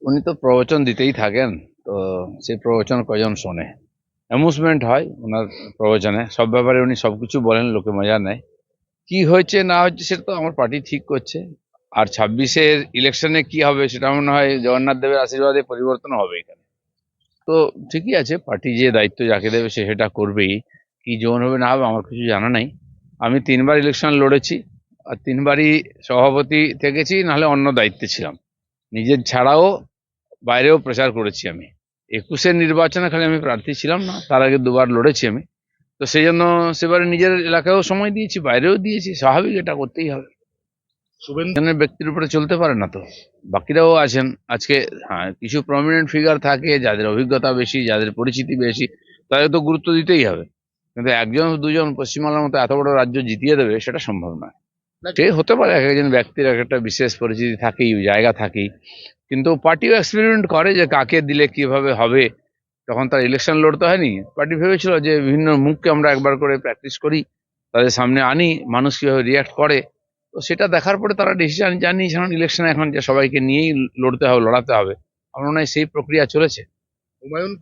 উনি তো প্রবচন দিতেই থাকেন। তো সেই প্রবচন কজন শোনে? অ্যামুজমেন্ট হয় ওনার প্রবচনে, সব ব্যাপারে উনি সবকিছু বলেন, লোকে মজা নেয়। কি হয়েছে না হচ্ছে সেটা তো আমার পার্টি ঠিক করছে। আর 26-এর ইলেকশনে কি হবে সেটা মনে হয় জগন্নাথ দেবের আশীর্বাদে পরিবর্তন হবে এখানে। তো ঠিকই আছে, পার্টি যে দায়িত্ব যাকে দেবে সে সেটা করবেই। কি জোন হবে না হবে আমার কিছু জানা নাই। আমি 3বার ইলেকশন লড়েছি, আর 3বারই সভাপতি থেকেছি, নাহলে অন্য দায়িত্বে ছিলাম। নিজের ছাড়াও বাইরেও প্রচার করেছি আমি। 21-এর নির্বাচনে খালি আমি প্রার্থী ছিলাম না, তার আগে 2বার লড়েছি আমি। তো সেই জন্য সেবারে নিজের এলাকায়ও সময় দিয়েছি, বাইরেও দিয়েছি, স্বাভাবিক, এটা করতেই হবে। শুভেন্দু একজনের ব্যক্তির উপরে চলতে পারে না তো। বাকিরাও আছেন আজকে। হ্যাঁ, কিছু প্রমিনেন্ট ফিগার থাকে যাদের অভিজ্ঞতা বেশি, যাদের পরিচিতি বেশি, তাদের তো গুরুত্ব দিতেই হবে। কিন্তু একজন দুজন পশ্চিমবাংলার মতো এত বড় রাজ্য জিতিয়ে দেবে সেটা সম্ভব নয়। সে হতে পারে, এক একজন ব্যক্তির এক একটা বিশেষ পরিচিতি থাকেই, জায়গা থাকেই। কিন্তু পার্টিও এক্সপেরিমেন্ট করে যে কাকে দিলে কিভাবে হবে। তখন তার ইলেকশন লড়তে হয়নি, পার্টি ভেবেছিল যে বিভিন্ন মুখকে আমরা একবার করে প্র্যাকটিস করি, তাদের সামনে আনি, মানুষ কিভাবে রিয়াক্ট করে। তো সেটা দেখার পরে তারা ডিসিশন জানিয়েছে এখন ইলেকশনে এখন যে সবাইকে নিয়েই লড়তে হবে, লড়াতে হবে। আমার মনে হয় সেই প্রক্রিয়া চলেছে। হুমায়ুন